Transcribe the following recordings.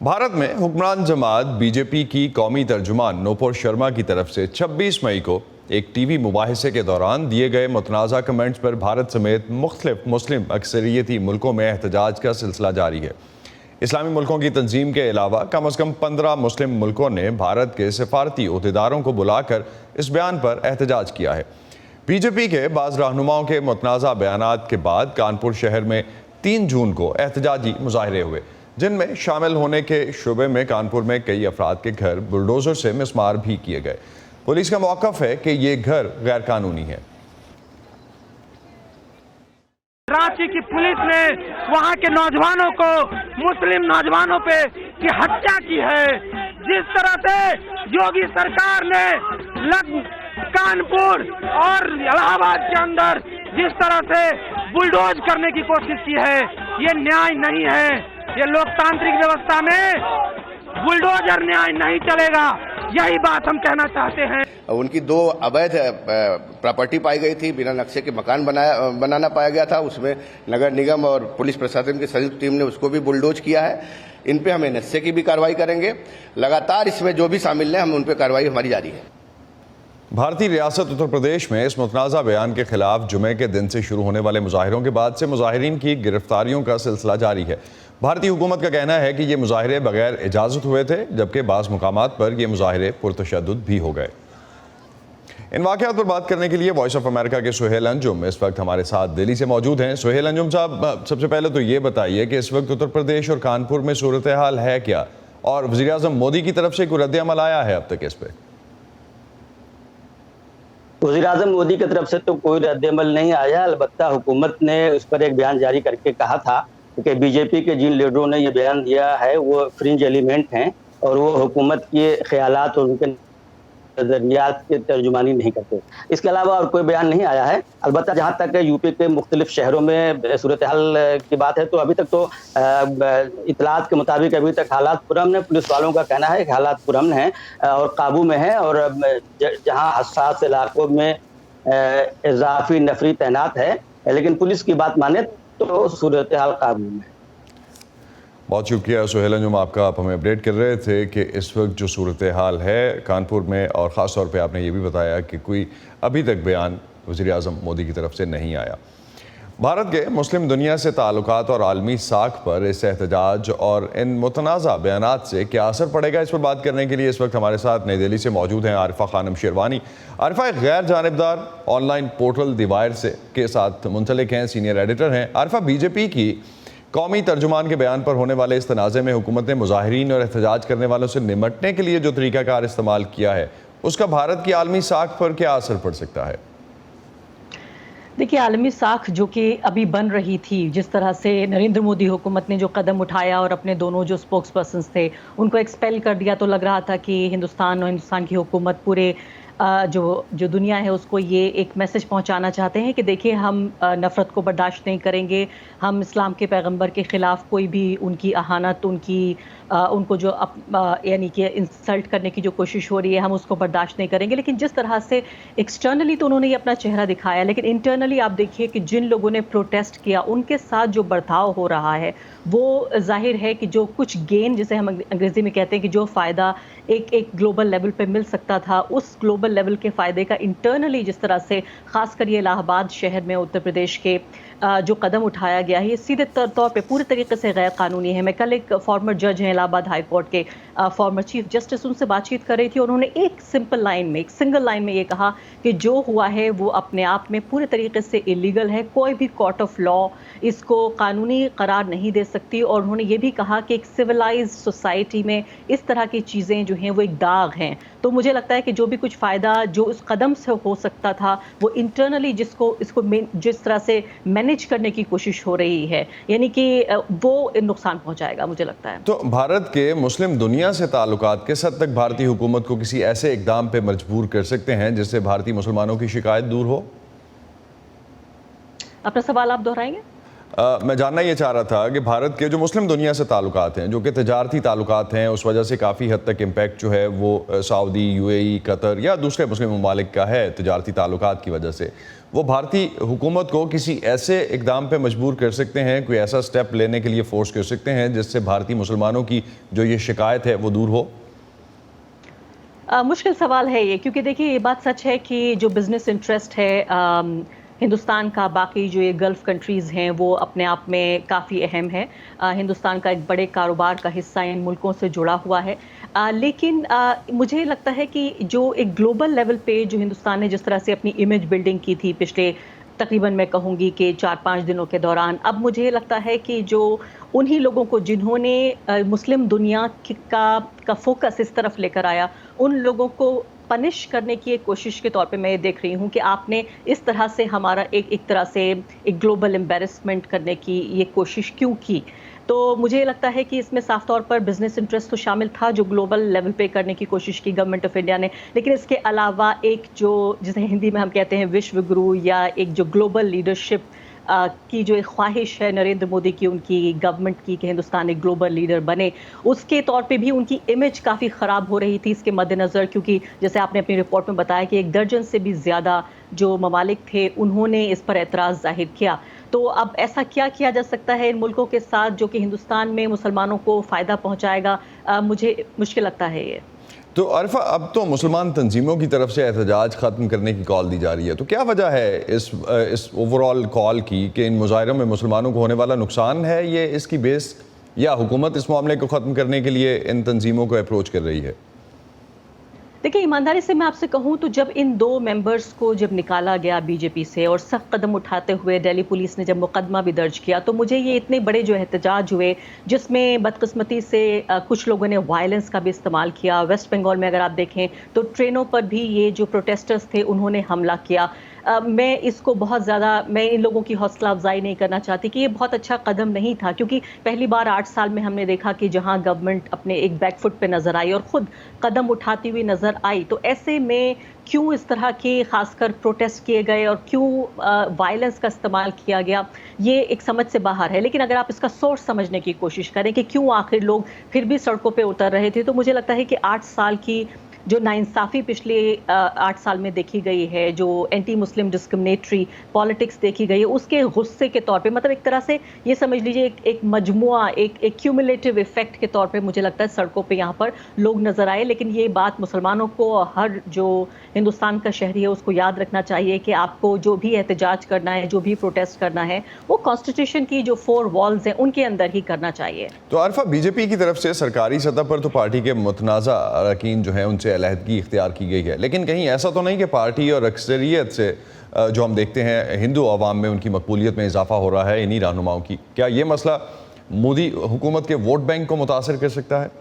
भारत में हुक्मरान जमात बीजेपी की कौमी तर्जुमान नूपुर शर्मा की तरफ से 26 मई को एक टीवी मुबाहिसे के दौरान दिए गए मुतनाज़ा कमेंट्स पर भारत समेत मुख्तलिफ मुस्लिम अक्सरियती मुल्कों में एहतजाज का सिलसिला जारी है। इस्लामी मुल्कों की तंजीम के अलावा कम अज़ कम 15 मुस्लिम मुल्कों ने भारत के सफारती ओहदेदारों को बुलाकर इस बयान पर एहतजाज किया है। बीजेपी के बाज़ रहनुमाओं के मुतनाज़ा बयानात के बाद कानपुर शहर में 3 जून को एहतजाजी मुजाहरे हुए, जिनमें शामिल होने के शुबे में कानपुर में कई अफराद के घर बुलडोजर से मिसमार भी किए गए। पुलिस का मौक़िफ़ है कि ये घर गैर कानूनी है। रांची की पुलिस ने वहां के नौजवानों को, मुस्लिम नौजवानों पे की हत्या की है। जिस तरह से योगी सरकार ने कानपुर और इलाहाबाद के अंदर जिस तरह से बुलडोज करने की कोशिश की है, ये न्याय नहीं है। ये लोकतांत्रिक व्यवस्था में बुलडोजर न्याय नहीं चलेगा, यही बात हम कहना चाहते हैं। उनकी 2 अवैध प्रॉपर्टी पाई गई थी, बिना नक्शे के मकान बनाना पाया गया था। उसमें नगर निगम और पुलिस प्रशासन की संयुक्त टीम ने उसको भी बुलडोज किया है। इन पे हम एनएसए की भी कार्रवाई करेंगे। लगातार इसमें जो भी शामिल हैं, हम उन पे कार्रवाई हमारी जारी है। भारतीय रियासत उत्तर प्रदेश में इस मुतनाज़ा बयान के खिलाफ जुमे के दिन से शुरू होने वाले मुजाहिरों के बाद से मुजाहिरीन की गिरफ्तारियों का सिलसिला जारी है। भारतीय हुकूमत का कहना है कि ये मुजाहिरे बगैर इजाज़त हुए थे, जबकि बाज़ मुकामात पर ये मुजाहिरे पुरतशद्दुद भी हो गए। इन वाक़यात पर बात करने के लिए वॉइस ऑफ अमेरिका के सुहेल अंजुम इस वक्त हमारे साथ दिल्ली से मौजूद हैं। सुहेल अंजुम साहब, सबसे पहले तो ये बताइए कि इस वक्त उत्तर प्रदेश और कानपुर में सूरत हाल है क्या, और वज़ीर आज़म मोदी की तरफ से कोई रद्द अमल आया है अब तक इस पर? वज़ीर आज़म मोदी की तरफ से तो कोई रद्द-ए-अमल नहीं आया। अलबत्ता हुकूमत ने उस पर एक बयान जारी करके कहा था कि बीजेपी के जिन लीडरों ने ये बयान दिया है वो फ्रिंज एलिमेंट हैं और वो हुकूमत के ख्यालात और उनके नज़रियात की तर्जुमानी नहीं करते। इसके अलावा और कोई बयान नहीं आया है। अलबत्ता जहाँ तक यूपी के मुख्तलिफ शहरों में सूरत हाल की बात है, तो अभी तक तो इतलात के मुताबिक अभी तक हालात पुरअमन है। पुलिस वालों का कहना है कि हालात पुरअमन हैं और काबू में हैं, और जहाँ हसास इलाकों में इजाफी नफरी तैनात है, लेकिन पुलिस की बात माने तो सूरत हाल काबू में। बहुत शुक्रिया सुहेल अंजुम आपका। आप हमें अपडेट कर रहे थे कि इस वक्त जो सूरत हाल है कानपुर में, और ख़ास तौर पे आपने ये भी बताया कि कोई अभी तक बयान वज़ीर आज़म मोदी की तरफ से नहीं आया। भारत के मुस्लिम दुनिया से ताल्लुकात और आलमी साख पर इस एहतजाज और इन मुतनाज़ा बयानात से क्या असर पड़ेगा, इस पर बात करने के लिए इस वक्त हमारे साथ नई दिल्ली से मौजूद हैं आरिफा खानम शेरवानी। आरिफा एक गैर जानिबदार ऑनलाइन पोर्टल दी वायर के साथ मुंसलिक हैं, सीनियर एडिटर हैं। आरिफा, बीजेपी की कौमी तर्जुमान के बयान पर होने वाले इस तनाज़े में हुकूमत ने मुजाहिरीन और एहतजाज करने वालों से निमटने के लिए जो तरीक़ाकार इस्तेमाल किया है, उसका भारत की आलमी साख पर क्या असर पड़ सकता है? देखिए, आलमी साख जो कि अभी बन रही थी, जिस तरह से नरेंद्र मोदी हुकूमत ने जो कदम उठाया और अपने दोनों जो स्पोक्स पर्सन्स थे उनको एक्सपेल कर दिया, तो लग रहा था कि हिंदुस्तान और हिंदुस्तान की हुकूमत पूरे जो दुनिया है उसको ये एक मैसेज पहुंचाना चाहते हैं कि देखिए, हम नफ़रत को बर्दाश्त नहीं करेंगे। हम इस्लाम के पैगंबर के ख़िलाफ़ कोई भी उनकी अहानत, उनको जो यानी कि इंसल्ट करने की जो कोशिश हो रही है, हम उसको बर्दाश्त नहीं करेंगे। लेकिन जिस तरह से एक्सटर्नली तो उन्होंने ये अपना चेहरा दिखाया, लेकिन इंटरनली आप देखिए कि जिन लोगों ने प्रोटेस्ट किया उनके साथ जो बर्ताव हो रहा है वो जाहिर है कि जो कुछ गेन, जिसे हम अंग्रेज़ी में कहते हैं कि जो फ़ायदा एक ग्लोबल लेवल पे मिल सकता था, उस ग्लोबल लेवल के फ़ायदे का इंटरनली जिस तरह से ख़ासकर ये इलाहाबाद शहर में उत्तर प्रदेश के जो कदम उठाया गया है, ये सीधे तौर पे पूरे तरीके से गैर कानूनी है। मैं कल एक फॉर्मर जज हैं इलाहाबाद हाई कोर्ट के, फॉर्मर चीफ जस्टिस, उनसे बातचीत कर रही थी। उन्होंने एक सिंगल लाइन में ये कहा कि जो हुआ है वो अपने आप में पूरे तरीके से इलीगल है। कोई भी कोर्ट ऑफ लॉ इसको कानूनी करार नहीं दे सकती, और उन्होंने ये भी कहा कि एक सिविलाइज्ड सोसाइटी में इस तरह की चीज़ें जो हैं वो एक दाग हैं। तो मुझे लगता है कि जो भी कुछ फ़ायदा जो उस कदम से हो सकता था, वो इंटरनली इसको जिस तरह से मैनेज करने की कोशिश हो रही है, यानी कि वो नुकसान पहुंचाएगा, मुझे लगता है। तो भारत के मुस्लिम दुनिया से ताल्लुकात किस हद तक भारतीय हुकूमत को किसी ऐसे इकदाम पे मजबूर कर सकते हैं जिससे भारतीय मुसलमानों की शिकायत दूर हो? अपना सवाल आप दोहराएंगे? मैं जानना ये चाह रहा था कि भारत के जो मुस्लिम दुनिया से ताल्लुकात हैं, जो कि तजारती ताल्लुकात हैं, उस वजह से काफ़ी हद तक इम्पैक्ट जो है वो सऊदी, यूएई, कतर या दूसरे मुस्लिम ममालिक का है तजारती ताल्लुकात की वजह से, वो भारतीय हुकूमत को किसी ऐसे इकदाम पे मजबूर कर सकते हैं, कोई ऐसा स्टेप लेने के लिए फोर्स कर सकते हैं जिससे भारतीय मुसलमानों की जो ये शिकायत है वो दूर हो? मुश्किल सवाल है ये, क्योंकि देखिए ये बात सच है कि जो बिजनेस इंटरेस्ट है हिंदुस्तान का बाकी जो ये गल्फ़ कंट्रीज़ हैं वो अपने आप में काफ़ी अहम है। हिंदुस्तान का एक बड़े कारोबार का हिस्सा इन मुल्कों से जुड़ा हुआ है। लेकिन मुझे लगता है कि जो एक ग्लोबल लेवल पे जो हिंदुस्तान ने जिस तरह से अपनी इमेज बिल्डिंग की थी पिछले तकरीबन मैं कहूँगी कि 4-5 दिनों के दौरान, अब मुझे लगता है कि जो उन्हीं लोगों को जिन्होंने मुस्लिम दुनिया का फोकस इस तरफ लेकर आया, उन लोगों को पनिश करने की एक कोशिश के तौर पे मैं ये देख रही हूँ कि आपने इस तरह से हमारा एक तरह से एक ग्लोबल एम्बेरसमेंट करने की ये कोशिश क्यों की। तो मुझे लगता है कि इसमें साफ तौर पर बिजनेस इंटरेस्ट तो शामिल था जो ग्लोबल लेवल पे करने की कोशिश की गवर्नमेंट ऑफ इंडिया ने, लेकिन इसके अलावा एक जो जिसे हिंदी में हम कहते हैं विश्व गुरु या एक जो ग्लोबल लीडरशिप की जो एक ख्वाहिश है नरेंद्र मोदी की, उनकी गवर्नमेंट की कि हिंदुस्तान एक ग्लोबल लीडर बने, उसके तौर पे भी उनकी इमेज काफ़ी ख़राब हो रही थी इसके मद्देनज़र, क्योंकि जैसे आपने अपनी रिपोर्ट में बताया कि 1 दर्जन से भी ज़्यादा जो ममालिक थे उन्होंने इस पर एतराज़ जाहिर किया। तो अब ऐसा क्या किया जा सकता है इन मुल्कों के साथ जो कि हिंदुस्तान में मुसलमानों को फ़ायदा पहुँचाएगा, मुझे मुश्किल लगता है ये। तो अरफा, अब तो मुसलमान तंजीमों की तरफ से एहतजाज ख़त्म करने की कॉल दी जा रही है, तो क्या वजह है इस ओवरऑल कॉल की कि इन मुजाहिरों में मुसलमानों को होने वाला नुकसान है ये इसकी बेस, या हुकूमत इस मामले को ख़त्म करने के लिए इन तंजीमों को अप्रोच कर रही है? देखिए, ईमानदारी से मैं आपसे कहूँ तो जब इन 2 मेंबर्स को जब निकाला गया बीजेपी से और सख्त कदम उठाते हुए दिल्ली पुलिस ने जब मुकदमा भी दर्ज किया, तो मुझे ये इतने बड़े जो एहतजाज हुए जिसमें बदकिस्मती से कुछ लोगों ने वायलेंस का भी इस्तेमाल किया। वेस्ट बंगाल में अगर आप देखें तो ट्रेनों पर भी ये जो प्रोटेस्टर्स थे उन्होंने हमला किया। मैं इसको बहुत ज़्यादा, मैं इन लोगों की हौसला अफजाई नहीं करना चाहती कि ये बहुत अच्छा कदम नहीं था, क्योंकि पहली बार 8 साल में हमने देखा कि जहां गवर्नमेंट अपने एक बैकफुट पे नज़र आई और ख़ुद कदम उठाती हुई नज़र आई, तो ऐसे में क्यों इस तरह के खासकर प्रोटेस्ट किए गए और क्यों वायलेंस का इस्तेमाल किया गया, ये एक समझ से बाहर है। लेकिन अगर आप इसका सोर्स समझने की कोशिश करें कि क्यों आखिर लोग फिर भी सड़कों पर उतर रहे थे, तो मुझे लगता है कि 8 साल की जो नाइंसाफ़ी पिछले 8 साल में देखी गई है, जो एंटी मुस्लिम डिस्क्रिमिनेटरी पॉलिटिक्स देखी गई है, उसके गुस्से के तौर पे, मतलब एक तरह से ये समझ लीजिए एक मजमुआ, एक क्यूमुलेटिव इफेक्ट के तौर पे मुझे लगता है सड़कों पे यहाँ पर लोग नज़र आए। लेकिन ये बात मुसलमानों को, हर जो हिंदुस्तान का शहरी है उसको याद रखना चाहिए कि आपको जो भी एहतजाज करना है, जो भी प्रोटेस्ट करना है, वो कॉन्स्टिट्यूशन की जो 4 वॉल्स हैं उनके अंदर ही करना चाहिए। तो अरफा, बीजेपी की तरफ से सरकारी सतह पर तो पार्टी के मुतनाज़ा अरकान जो हैं उनसे अलहदगी इख्तियार की गई है, लेकिन कहीं ऐसा तो नहीं कि पार्टी और अक्सरियत से जो हम देखते हैं हिंदू अवाम में उनकी मकबूलियत में इजाफा हो रहा है इन्हीं रहनुमाओं की, क्या ये मसला मोदी हुकूमत के वोट बैंक को मुतासर कर सकता है?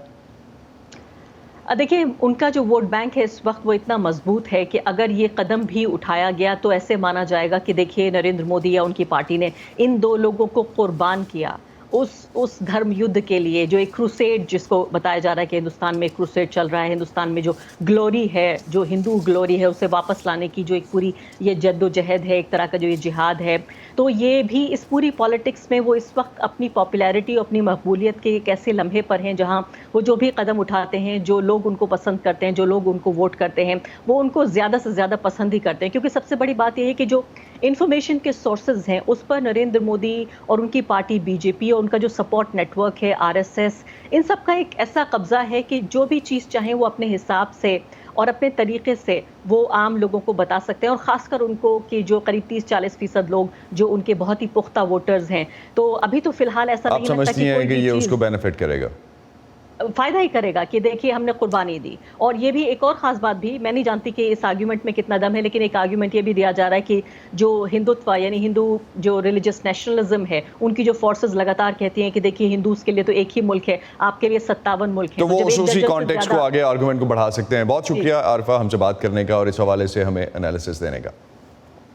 देखिए, उनका जो वोट बैंक है इस वक्त वो इतना मजबूत है कि अगर ये कदम भी उठाया गया तो ऐसे माना जाएगा कि देखिए नरेंद्र मोदी या उनकी पार्टी ने इन 2 लोगों को कुर्बान किया उस धर्म युद्ध के लिए, जो एक क्रूसेड जिसको बताया जा रहा है कि हिंदुस्तान में एक क्रूसेड चल रहा है, हिंदुस्तान में जो ग्लोरी है, जो हिंदू ग्लोरी है उसे वापस लाने की जो एक पूरी ये जद्दोजहद है, एक तरह का जो ये जिहाद है, तो ये भी इस पूरी पॉलिटिक्स में वो इस वक्त अपनी पॉपुलैरिटी और अपनी मकबूलियत के एक ऐसे लम्हे पर हैं जहाँ वो जो भी कदम उठाते हैं, जो लोग उनको पसंद करते हैं, जो लोग उनको वोट करते हैं, वो उनको ज़्यादा से ज़्यादा पसंद ही करते हैं। क्योंकि सबसे बड़ी बात यह है कि जो इन्फॉर्मेशन के सोर्सेज हैं उस पर नरेंद्र मोदी और उनकी पार्टी बीजेपी और उनका जो सपोर्ट नेटवर्क है आरएसएस, इन सब का एक ऐसा कब्जा है कि जो भी चीज़ चाहें वो अपने हिसाब से और अपने तरीके से वो आम लोगों को बता सकते हैं, और ख़ासकर उनको कि जो करीब 30-40% लोग जो उनके बहुत ही पुख्ता वोटर्स हैं। तो अभी तो फिलहाल ऐसा नहीं लगता कि समझती हैं कि ये उसको बेनिफिट करेगा, फ़ायदा ही करेगा कि देखिए हमने कुर्बानी दी। और ये भी एक और ख़ास बात भी, मैं नहीं जानती कि इस आर्ग्यूमेंट में कितना दम है, लेकिन एक आर्ग्यूमेंट ये भी दिया जा रहा है कि जो हिंदुत्व यानी हिंदू जो रिलीजियस नेशनलिज्म है, उनकी जो फोर्सेस लगातार कहती हैं कि देखिए हिंदूज के लिए तो एक ही मुल्क है, आपके लिए 57 मुल्क हैं। तो वो उसी कॉन्टेक्स्ट को आगे आर्गुमेंट को बढ़ा सकते हैं। बहुत शुक्रिया आरफा हमसे बात करने का और इस हवाले से हमें एनालिसिस देने का।